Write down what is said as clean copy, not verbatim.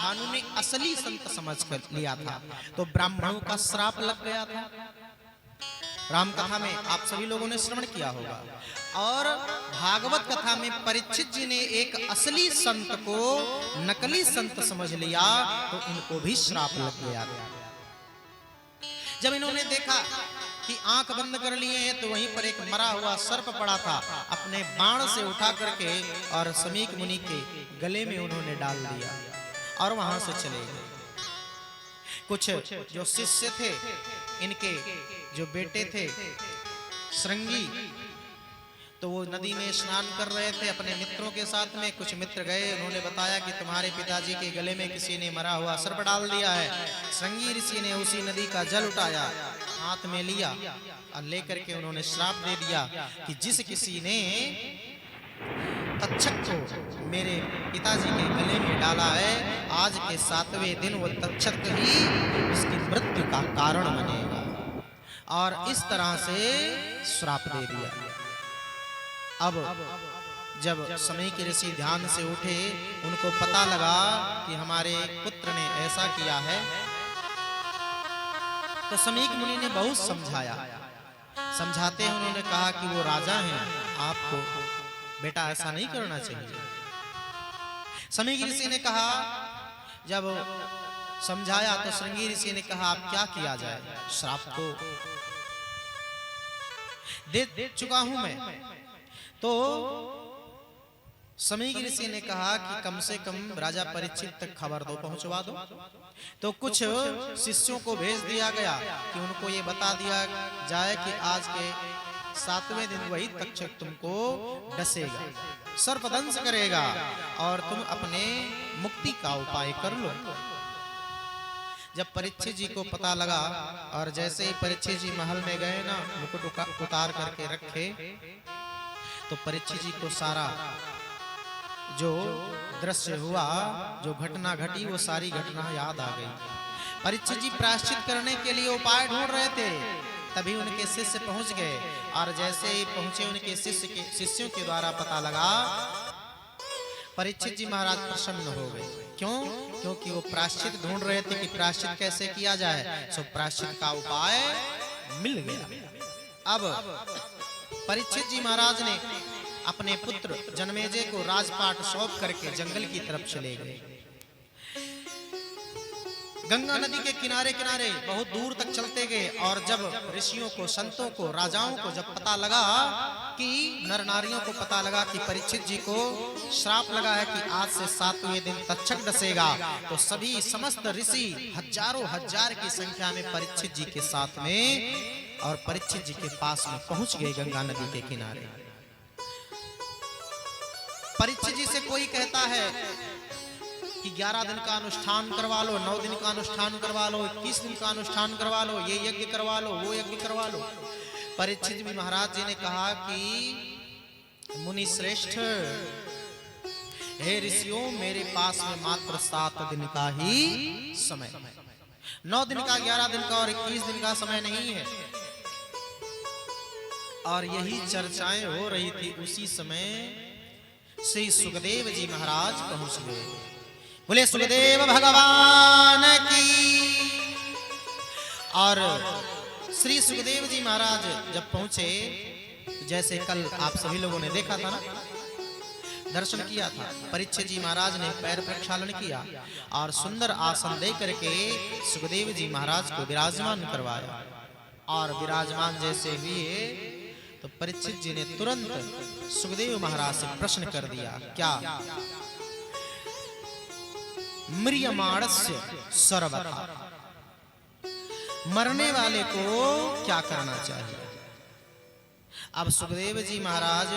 भानु ने असली संत समझ कर लिया था, तो ब्राह्मणों का श्राप लग गया था। राम कथा में आप सभी लोगों ने श्रवण किया होगा, और भागवत कथा में परीक्षित जी ने एक असली संत को नकली संत समझ लिया, तो इनको भी श्राप लग गया। जब इन्होंने देखा कि आंख बंद कर लिए हैं, तो वहीं पर एक मरा हुआ सर्प पड़ा था, अपने बाण से उठा करके और समीक मुनि के गले में उन्होंने डाल दिया और वहां से चले गए। कुछ जो शिष्य थे, इनके जो बेटे थे श्रृंगी, तो वो नदी में स्नान कर रहे थे अपने मित्रों के साथ में। कुछ मित्र गए, उन्होंने बताया कि तुम्हारे पिताजी के गले में किसी ने मरा हुआ सर्प डाल दिया है। श्रृंगी ऋषि ने उसी नदी का जल उठाया, हाथ में लिया और लेकर के उन्होंने श्राप दे दिया कि जिस किसी ने तक्षक को मेरे पिताजी के गले में डाला है, आज के 7वें दिन वो तक्षक ही उसकी मृत्यु का कारण बनेगा। और इस तरह से श्राप दे दिया। अब जब समय के ऋषि ध्यान से उठे, उनको पता लगा कि हमारे पुत्र ने ऐसा किया है, तो समीक मुनि ने बहुत समझाया। समझाते हैं उन्होंने कहा कि वो राजा हैं, आपको बेटा ऐसा नहीं करना चाहिए। समीक ऋषि ने कहा, जब समझाया तो श्रृंगी ऋषि ने कहा अब क्या किया जाए, श्राप तो दे चुका हूं मैं। तो समीक ऋषि ने कहा कि कम से कम राजा परीक्षित तक खबर दो, पहुंचवा दो। तो कुछ शिष्यों को भेज दिया गया कि उनको ये बता दिया जाए कि आज के 7वें दिन वही तक्षक तुमको डसेगा, सर्पदंश करेगा और तुम अपने मुक्ति का उपाय कर लो। जब परीक्षित जी को पता लगा, और जैसे ही परीक्षित जी महल में गए ना, मुकुट उतार करके रखे, तो परीक्षित जी को सारा जो दृश्य हुआ, जो घटना घटी, वो सारी घटना याद आ गई। परीक्षित जी प्रायश्चित करने के लिए उपाय ढूंढ रहे थे, तभी उनके शिष्य पहुंच गए, और जैसे ही पहुंचे उनके शिष्यों के द्वारा पता लगा, परीक्षित जी महाराज प्रसन्न हो गए। क्यों? क्योंकि वो प्रायश्चित ढूंढ रहे थे कि प्रायश्चित कैसे किया जाए, सो प्रायश्चित का उपाय मिल गया। अब परीक्षित जी महाराज ने अपने पुत्र जन्मेजय को राजपाट सौंप करके जंगल की तरफ चले गए। गंगा नदी के किनारे किनारे बहुत दूर तक चलते गए, और जब ऋषियों को, संतों को, राजाओं को जब पता लगा कि नर नारियों को पता लगा कि परीक्षित जी को श्राप लगा है कि आज से 7वें दिन तक्षक डसेगा, तो सभी समस्त ऋषि हजारों हजार की संख्या में परीक्षित जी के साथ में और परीक्षित जी के पास में पहुंच गए गंगा नदी के किनारे। परीक्षित जी से कोई कहता है कि 11 दिन का अनुष्ठान करवा लो, 9 दिन का अनुष्ठान करवा लो, 21 दिन का अनुष्ठान करवा लो, ये यज्ञ करवा लो, वो यज्ञ करवा लो। परीक्षित जी महाराज जी ने कहा कि मुनि श्रेष्ठ, हे ऋषियों, मेरे पास में मात्र 7 दिन का ही समय, 9 दिन का, 11 दिन का और 21 दिन का समय नहीं है। और यही चर्चाएं हो रही थी, उसी समय श्री सुखदेव जी महाराज पहुंच गए। बोले सुखदेव भगवान की। और श्री सुखदेव जी महाराज जब पहुंचे, जैसे कल आप सभी लोगों ने देखा था ना, दर्शन किया था, परीक्षित जी महाराज ने पैर प्रक्षालन किया और सुंदर आसन दे करके सुखदेव जी महाराज को विराजमान करवाया। और विराजमान जैसे हुए तो परीक्षित जी ने तुरंत सुखदेव महाराज से प्रश्न कर दिया, क्या? म्रियमाणस्य सर्वथा, मरने वाले को क्या करना चाहिए? अब सुखदेव जी महाराज